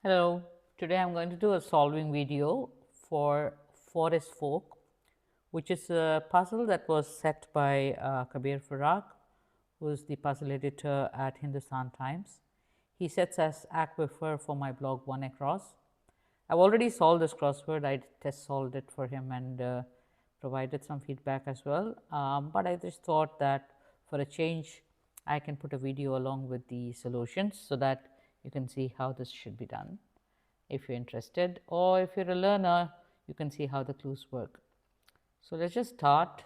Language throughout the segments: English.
Hello, today I am going to do a solving video for Forest Folk, which is a puzzle that was set by Kabir Farag, who is the puzzle editor at Hindustan Times. He sets as Aquifer for my blog One Across. I've already solved this crossword. I test solved it for him and provided some feedback as well. But I just thought that for a change, I can put a video along with the solutions so that you can see how this should be done if you're interested, or if you're a learner, you can see how the clues work. So let's just start.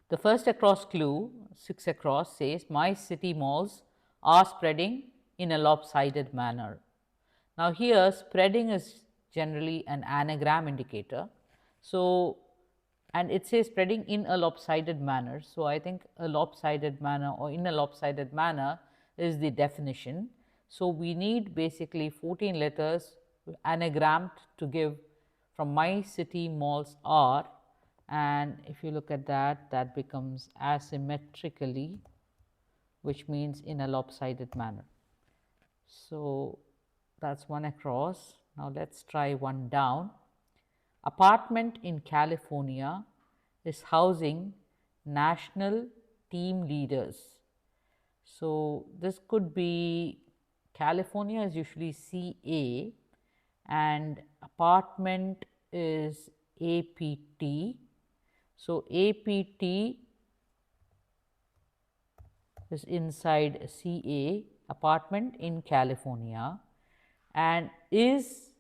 The first across clue, 6 across, says my city malls are spreading in a lopsided manner. Now here spreading is generally an anagram indicator. So, and it says spreading in a lopsided manner. So I think a lopsided manner or in a lopsided manner is the definition. So we need basically 14 letters anagrammed to give from my city malls are, and if you look at that, that becomes asymmetrically, which means in a lopsided manner. So that's one across. Now let's try one down. Apartment in California is housing national team leaders. So this could be, California is usually CA and apartment is APT. So APT is inside CA, apartment in California, and is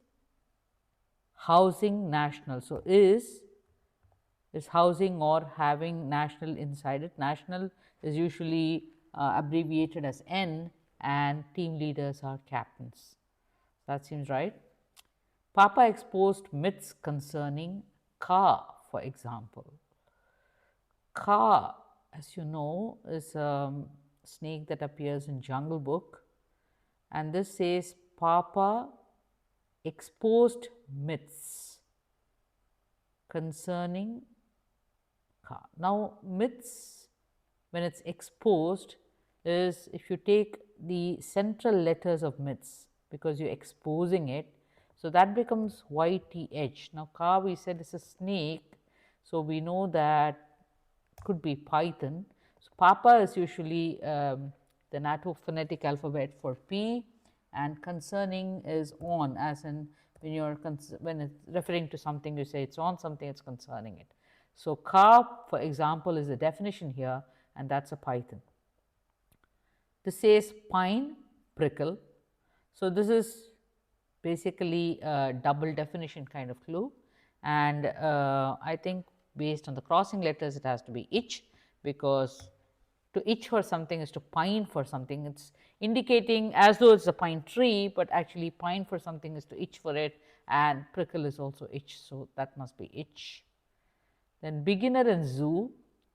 housing national. So is housing or having national inside it. National is usually abbreviated as N, and team leaders are captains. That seems right. Papa exposed myths concerning Ka, for example. Ka, as you know, is a snake that appears in Jungle Book, and this says Papa exposed myths concerning Ka. Now myths, when it's exposed, is if you take the central letters of myths, because you're exposing it, so that becomes YTH. Now Ka, we said, is a snake, so we know that could be python. So Papa is usually the NATO-phonetic alphabet for P, and concerning is on, as in when you're when it's referring to something, you say it's on something, it's concerning it. So Ka, for example, is the definition here, and that's a python. This says pine, prickle. So this is basically a double definition kind of clue, and I think based on the crossing letters it has to be itch, because to itch for something is to pine for something. It's indicating as though it's a pine tree, but actually pine for something is to itch for it, and prickle is also itch, so that must be itch. Then beginner and zoo,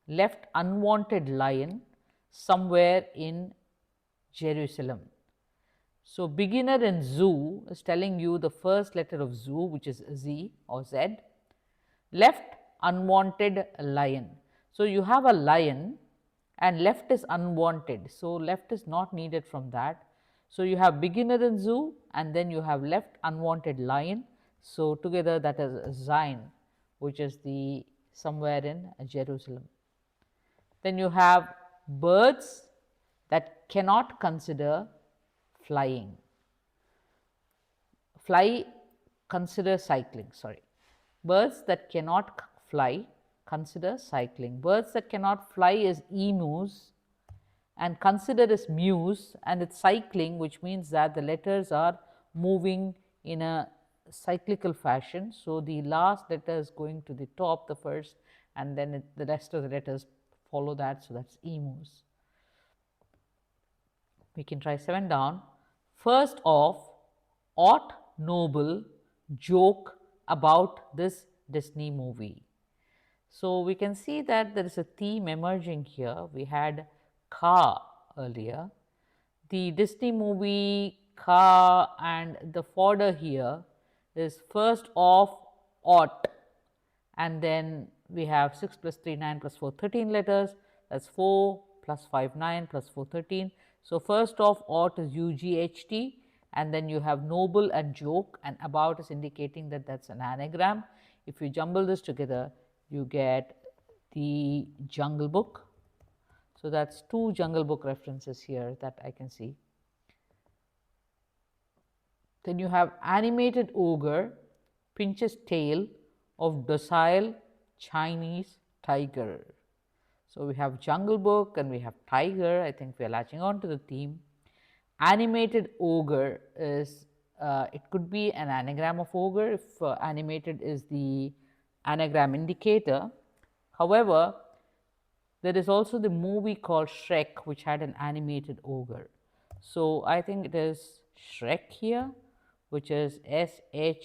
left unwanted lion somewhere in Jerusalem. So beginner in zoo is telling you the first letter of zoo, which is Z or Z. Left unwanted lion. So you have a lion and left is unwanted. So left is not needed from that. So you have beginner in zoo and then you have left unwanted lion. So together that is Zion, which is the somewhere in Jerusalem. Then you have birds that cannot consider flying. Fly, consider cycling, sorry. Birds that cannot fly, consider cycling. Birds that cannot fly is emus, and consider is muse, and it's cycling, which means that the letters are moving in a cyclical fashion. So the last letter is going to the top, the first, and then the rest of the letters follow that, so that's emus. We can try 7 down. First off, ought noble joke about this Disney movie. So we can see that there is a theme emerging here. We had Ka earlier. The Disney movie Ka, and the fodder here is first off ought, and then we have 6 plus 3 9 plus 4 13 letters, that's 4 plus 5 9 plus 4 13. So first off ought is UGHT, and then you have noble and joke, and about is indicating that that's an anagram. If you jumble this together, you get the Jungle Book. So that's two Jungle Book references here that I can see. Then you have animated ogre pinches tail of docile Chinese tiger. So we have Jungle Book and we have tiger. I think we are latching on to the theme. Animated ogre is, it could be an anagram of ogre if animated is the anagram indicator. However, there is also the movie called Shrek, which had an animated ogre. So I think it is Shrek here, which is Shrek,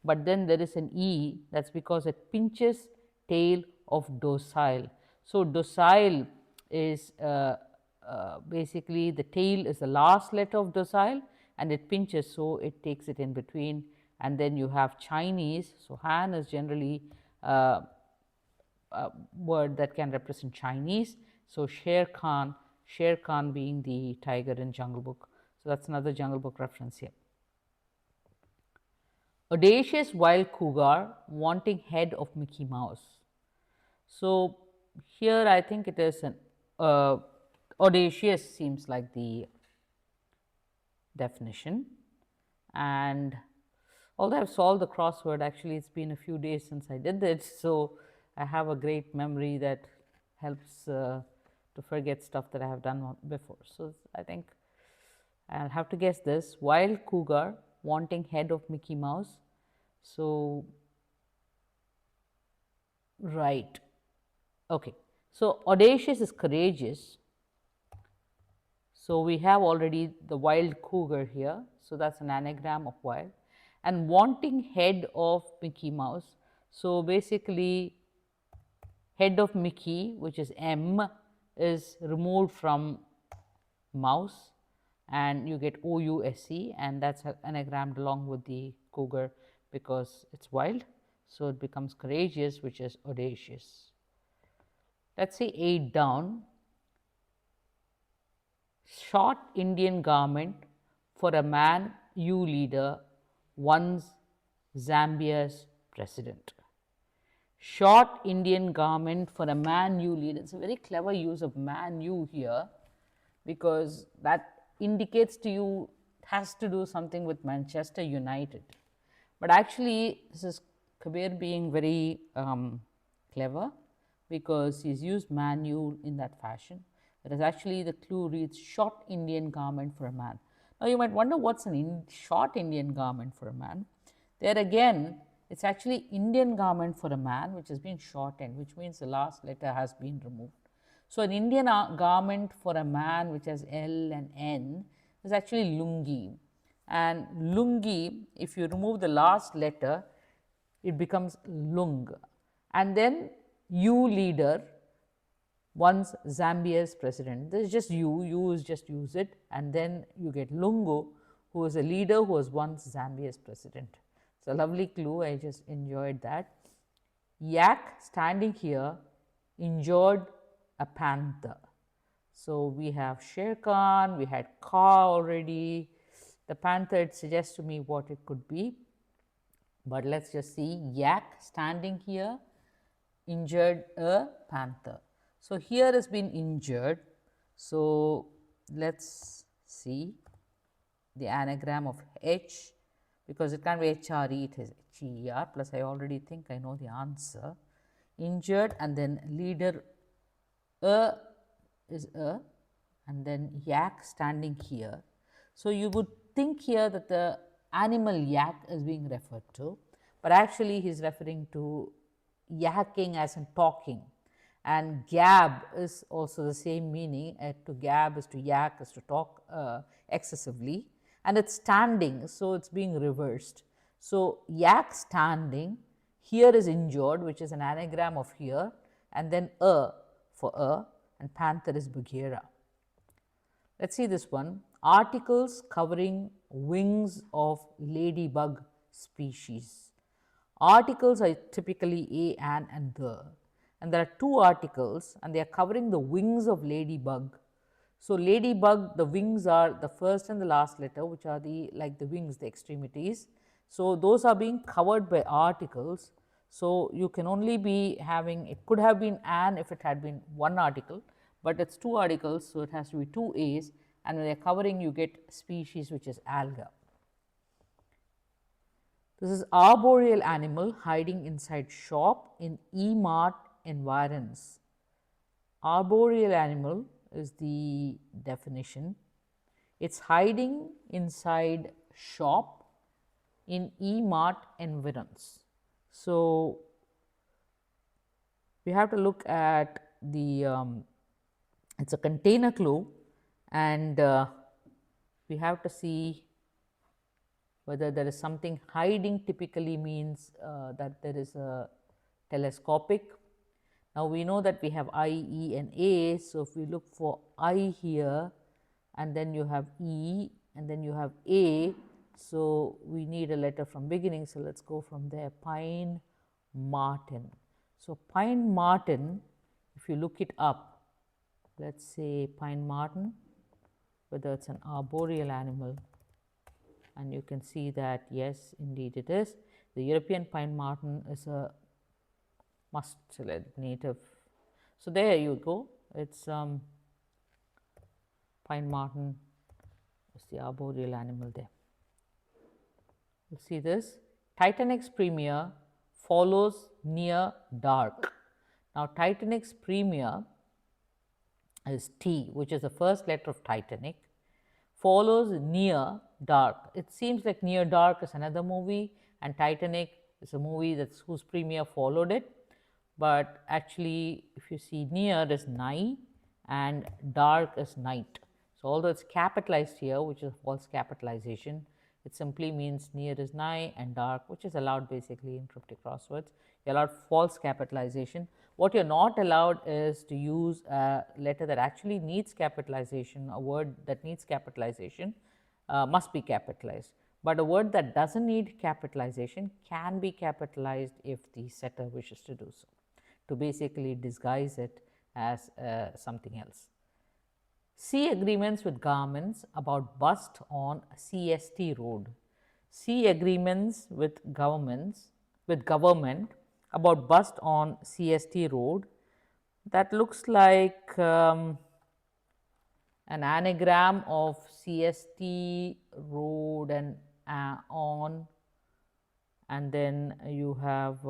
but then there is an E, that's because it pinches tail of docile. So docile is basically the tail is the last letter of docile and it pinches, so it takes it in between. And then you have Chinese, so Han is generally word that can represent Chinese. So Sher Khan being the tiger in Jungle Book. So that's another Jungle Book reference here. Audacious wild cougar wanting head of Mickey Mouse. So here I think it is an audacious seems like the definition, and although I've solved the crossword, actually it's been a few days since I did it, so I have a great memory that helps to forget stuff that I have done before. So I think I'll have to guess this: wild cougar wanting head of Mickey Mouse. So right, okay. So audacious is courageous. So we have already the wild cougar here. So that's an anagram of wild. And wanting head of Mickey Mouse. So basically, head of Mickey, which is M, is removed from mouse, and you get OUSE, and that's anagrammed along with the cougar because it's wild. So it becomes courageous, which is audacious. Let's say 8 down. Short Indian garment for a man you leader, once Zambia's president. Short Indian garment for a man you leader. It's a very clever use of man you here, because that indicates to you it has to do something with Manchester United. But actually, this is Kabir being very clever, because he's used man you in that fashion. Whereas actually the clue reads short Indian garment for a man. Now you might wonder what's an short Indian garment for a man. There again, it's actually Indian garment for a man which has been shortened, which means the last letter has been removed. So an Indian garment for a man which has L and N is actually lungi. And lungi, if you remove the last letter, it becomes lung. And then U leader, once Zambia's president. This is just U is just use it, and then you get Lungu, who is a leader who was once Zambia's president. It's a lovely clue, I just enjoyed that. Yak standing here injured a panther. So we have Sher Khan, we had Ka already. The panther, it suggests to me what it could be. But let's just see, Yak standing here injured a panther. So here has been injured. So let's see the anagram of H, because it can't be HRE, it is HER, plus I already think I know the answer. Injured, and then leader is a, and then yak standing here. So you would think here that the animal yak is being referred to, but actually he is referring to yakking as in talking. And gab is also the same meaning. To gab is to yak, is to talk excessively, and it's standing, so it's being reversed. So yak standing here is injured, which is an anagram of here, and then for and panther is Bagheera. Let's see this one. Articles covering wings of ladybug species. Articles are typically a, an, and the. And there are two articles, and they are covering the wings of ladybug. So ladybug, the wings are the first and the last letter, which are the like the wings, the extremities. So those are being covered by articles. So you can only be having, it could have been an if it had been one article, but it's two articles, so it has to be two A's, and when they're covering you get species which is alga. This is arboreal animal hiding inside shop in E-mart environs. Arboreal animal is the definition. It's hiding inside shop in E-mart environs. So we have to look at the, it's a container clue, and we have to see whether there is something hiding. Typically means that there is a telescopic. Now we know that we have I, E and A, so if we look for I here and then you have E and then you have A, so we need a letter from beginning, so let us go from there. Pine marten. So pine marten, if you look it up, let us say pine marten, whether it is an arboreal animal, and you can see that yes, indeed it is. The European pine marten is a mustard native. So there you go, it is pine marten is the arboreal animal there. You see this, Titanic's premier follows near dark. Now Titanic's premier is T, which is the first letter of Titanic, follows near dark. It seems like Near Dark is another movie and Titanic is a movie that's whose premiere followed it, but actually if you see near is nigh and dark is night. So although it's capitalized here, which is false capitalization, it simply means near is nigh and dark, which is allowed basically in cryptic crosswords. You're allowed false capitalization. What you're not allowed is to use a letter that actually needs capitalization. A word that needs capitalization must be capitalized, but a word that doesn't need capitalization can be capitalized if the setter wishes to do so, to basically disguise it as something else. See agreements with governments about bust on CST road. See agreements with government about bust on CST road. That looks like an anagram of CST road and on, and then you have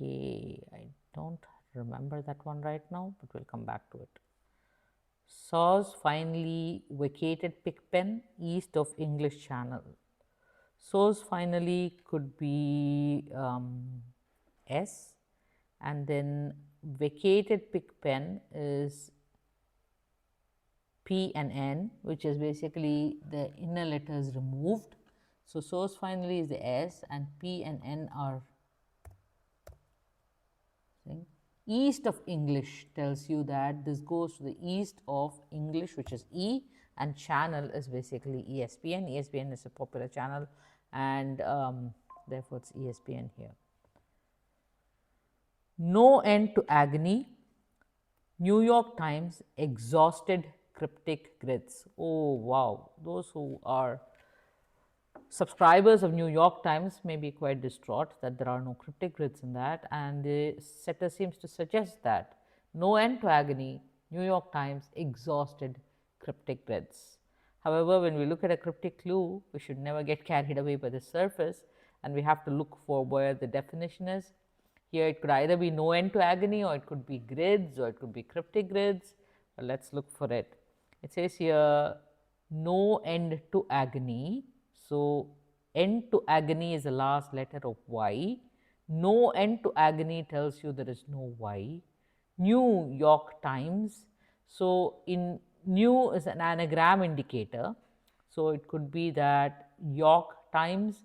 okay, I don't remember that one right now, but we'll come back to it. Saws finally vacated Pigpen east of English Channel. Source finally could be S, and then vacated Pigpen is P and N, which is basically the inner letters removed. So source finally is the S and P and N are east of English, tells you that this goes to the east of English, which is E, and channel is basically ESPN. ESPN is a popular channel, and therefore it's ESPN here. No end to agony. New York Times exhausted cryptic grids. Oh wow, those who are subscribers of New York Times may be quite distraught that there are no cryptic grids in that, and the setter seems to suggest that no end to agony, New York Times exhausted cryptic grids. However, when we look at a cryptic clue, we should never get carried away by the surface, and we have to look for where the definition is. Here it could either be no end to agony, or it could be grids, or it could be cryptic grids. But let's look for it. It says here no end to agony. So end to agony is the last letter of Y. No end to agony tells you there is no Y. New York Times. So in new is an anagram indicator. So it could be that York Times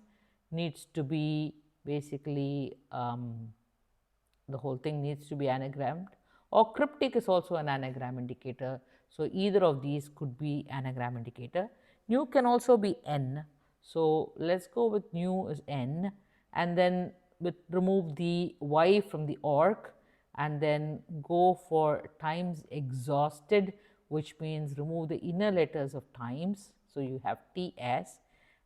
needs to be basically the whole thing needs to be anagrammed, or cryptic is also an anagram indicator. So either of these could be anagram indicator. New can also be N. So let's go with new is N, and then with remove the Y from the orc, and then go for times exhausted, which means remove the inner letters of times. So you have TS,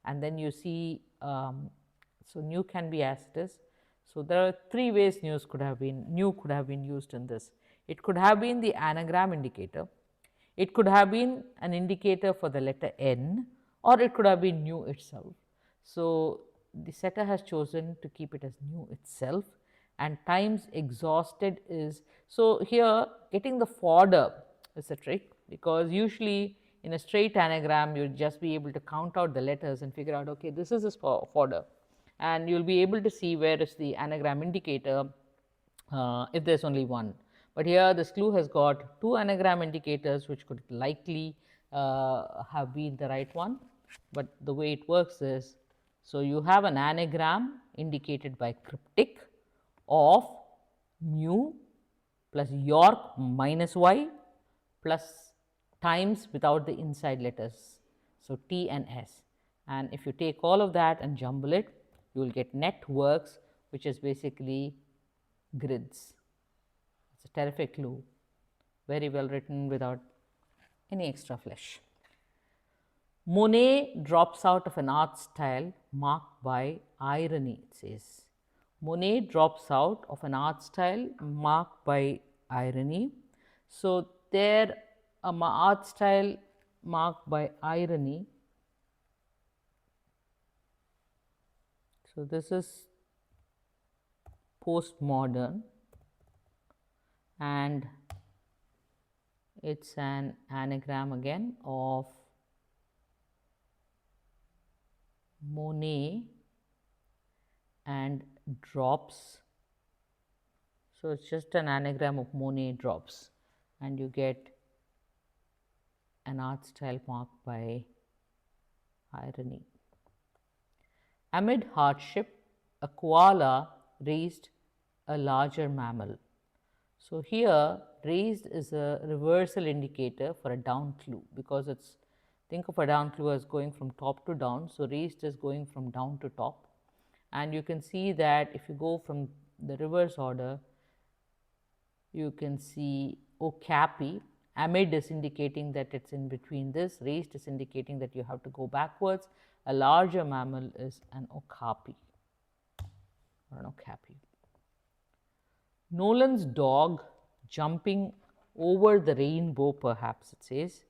and then you see, so new can be as it is. So there are three ways new could have been used in this. It could have been the anagram indicator, it could have been an indicator for the letter N, or it could have been new itself. So the setter has chosen to keep it as new itself, and times exhausted is, so here getting the fodder is a trick, because usually in a straight anagram you will just be able to count out the letters and figure out, okay, this is a fodder, and you will be able to see where is the anagram indicator if there is only one. But here this clue has got two anagram indicators which could likely have been the right one, but the way it works is, so you have an anagram indicated by cryptic of new plus York minus Y plus times without the inside letters, so T and S. And if you take all of that and jumble it, you will get networks, which is basically grids. It's a terrific clue, very well written without any extra flesh. Monet drops out of an art style marked by irony, it says. Monet drops out of an art style marked by irony. So, there art style marked by irony. So, this is postmodern, and it's an anagram again of Monet and drops. So, it is just an anagram of Monet drops, and you get an art style marked by irony. Amid hardship, a koala raised a larger mammal. So, here raised is a reversal indicator for a down clue, because it's, think of a down clue as going from top to down. So, raised is going from down to top, and you can see that if you go from the reverse order, you can see okapi. Amid is indicating that it's in between this, raised is indicating that you have to go backwards. A larger mammal is an okapi or an okapi. Nolan's dog jumping over the rainbow, perhaps it says.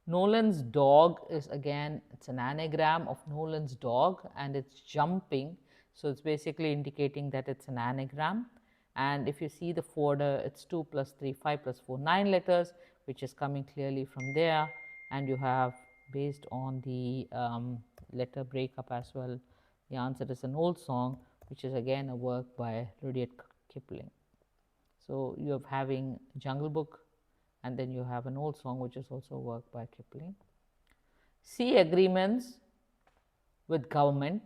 Nolan's dog is again, it's an anagram of Nolan's dog, and it's jumping. So, it's basically indicating that it's an anagram. And if you see the fodder, it's 2 plus 3, 5 plus 4, 9 letters, which is coming clearly from there. And you have, based on the letter breakup as well, the answer is an old song, which is again a work by Rudyard Kipling. So, you are having Jungle Book, and then you have an old song which is also a work by Kipling. See agreements with government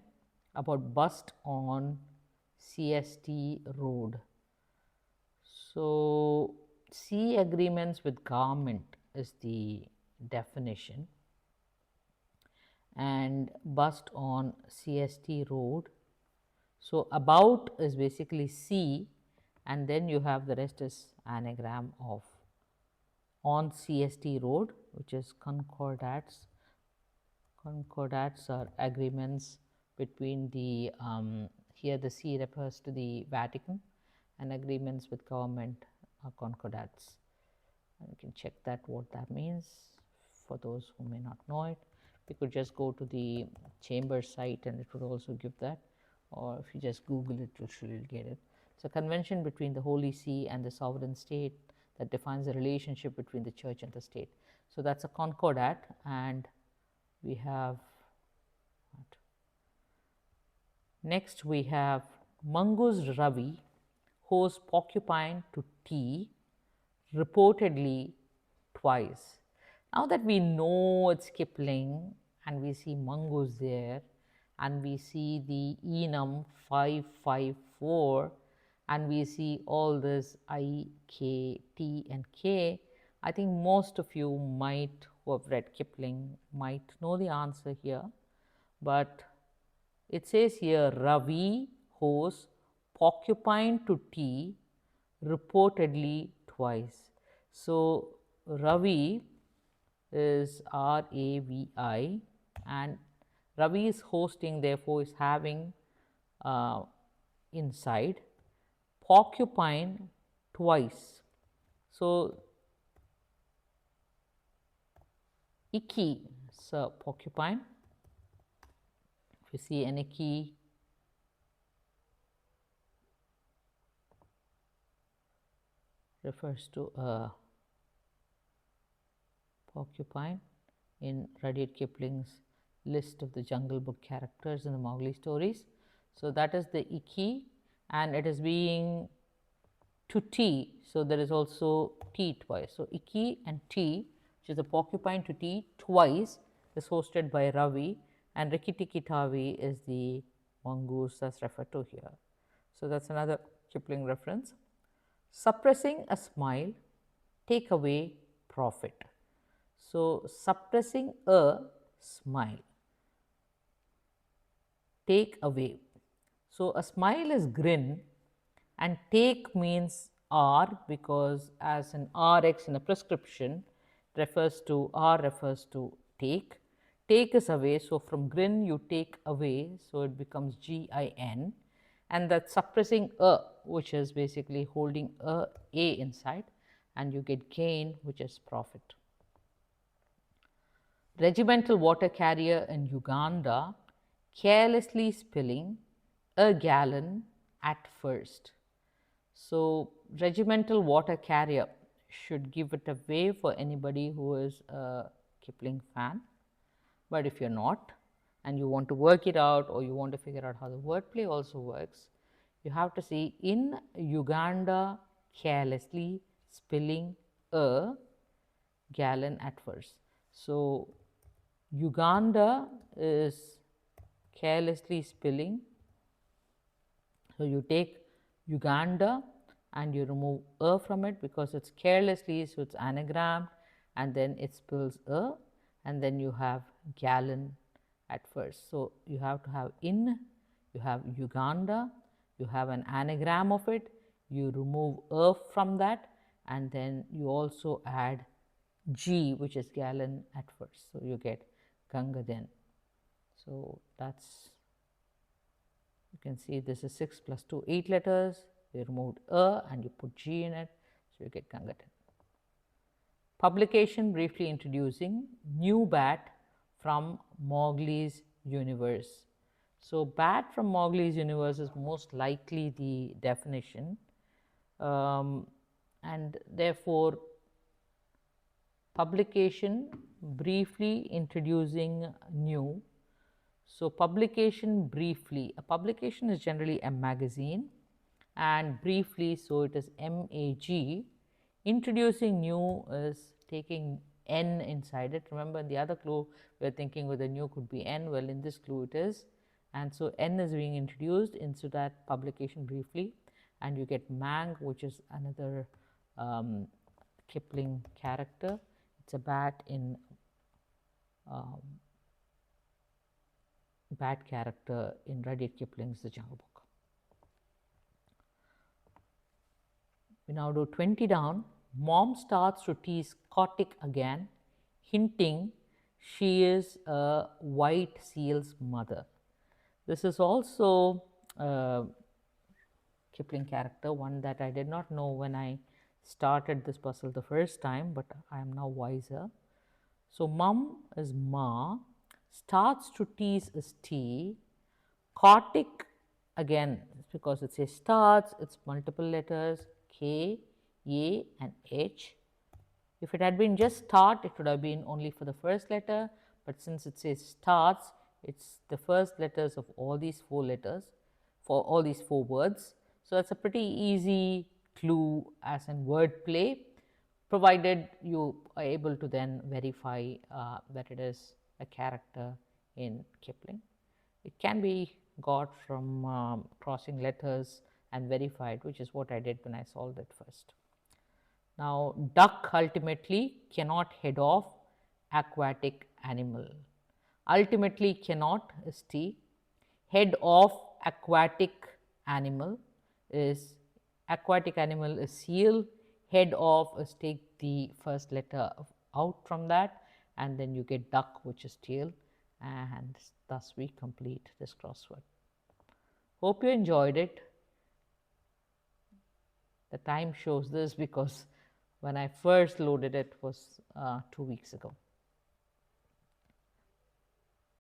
about bust on CST road. So, see agreements with government is the definition, and bust on CST road. So, about is basically C, and then you have the rest is anagram of on CST road, which is concordats. Concordats are agreements between the, here the C refers to the Vatican, and agreements with government are concordats. And you can check that what that means for those who may not know it. We could just go to the chamber site and it would also give that, or if you just Google it, you'll get it. It's a convention between the Holy See and the sovereign state that defines the relationship between the church and the state. So, that's a concordat, and we have what? Next we have Mongoose Ravi hosts porcupine to tea reportedly twice. Now that we know it's Kipling and we see mongoose there, and we see the enum 554, and we see all this I, K, T and K, I think most of you might, who have read Kipling, might know the answer here, but it says here Ravi hosts porcupine to tea reportedly twice. So, Ravi is RAVI, and Ravi is hosting, therefore, is having uh, inside porcupine twice. So, Iki, so porcupine. If you see an Iki, refers to a porcupine in Rudyard Kipling's list of the Jungle Book characters in the Mowgli stories. So, that is the Iki, and it is being to T. So, there is also T twice. So, Iki and T, which is the porcupine to T twice, is hosted by Ravi, and Rikki Tikki Tavi is the mongoose that's referred to here. So, that is another Kipling reference. Suppressing a smile, take away profit. So, suppressing a smile, take away. So, a smile is grin, and take means R, because as an RX in a prescription refers to R refers to take. Take is away, so from grin you take away, so it becomes GIN, and that suppressing a, which is basically holding a inside, and you get gain, which is profit. Regimental water carrier in Uganda carelessly spilling a gallon at first. So, regimental water carrier should give it away for anybody who is a Kipling fan, but if you are not and you want to work it out, or you want to figure out how the wordplay also works, you have to see in Uganda carelessly spilling a gallon at first. So, Uganda is carelessly spilling. So, you take Uganda and you remove a from it because it's carelessly, so it's anagram, and then it spills a, and then you have gallon at first. So, you have to have in, you have Uganda, you have an anagram of it, you remove a from that, and then you also add G, which is gallon at first. So, you get Ganga then. So, that's, you can see this is 6 plus 2, 8 letters. You removed a and you put G in it, so you get Gangaton. Publication briefly introducing new bat from Mowgli's universe. So, bat from Mowgli's universe is most likely the definition, and therefore, publication briefly introducing new. So, publication briefly, a publication is generally a magazine, and briefly, so it is MAG. Introducing new is taking N inside it. Remember, in the other clue we are thinking whether new could be N, well in this clue it is, and so N is being introduced into that publication briefly, and you get Mang, which is another Kipling character. It's a bat in bat character in Rudyard Kipling's The Jungle Book. We now do 20 down. Mom starts to tease Kotick again, hinting she is a white seal's mother. This is also a Kipling character, one that I did not know when I started this puzzle the first time, but I am now wiser. So, mum is ma, starts to tease is T, Kotick again because it says starts, it's multiple letters K, A and H. If it had been just start, it would have been only for the first letter, but since it says starts, it's the first letters of all these 4 letters for all these 4 words. So, that's a pretty easy clue as in word play, provided you are able to then verify that it is a character in Kipling. It can be got from crossing letters and verified, which is what I did when I solved it first. Now, duck ultimately cannot head off aquatic animal. Ultimately cannot is T, head off aquatic animal is Aquatic animal is seal. Head of is take the first letter out from that, and then you get duck, which is tail, and thus we complete this crossword. Hope you enjoyed it. The time shows this because when I first loaded it was 2 weeks ago.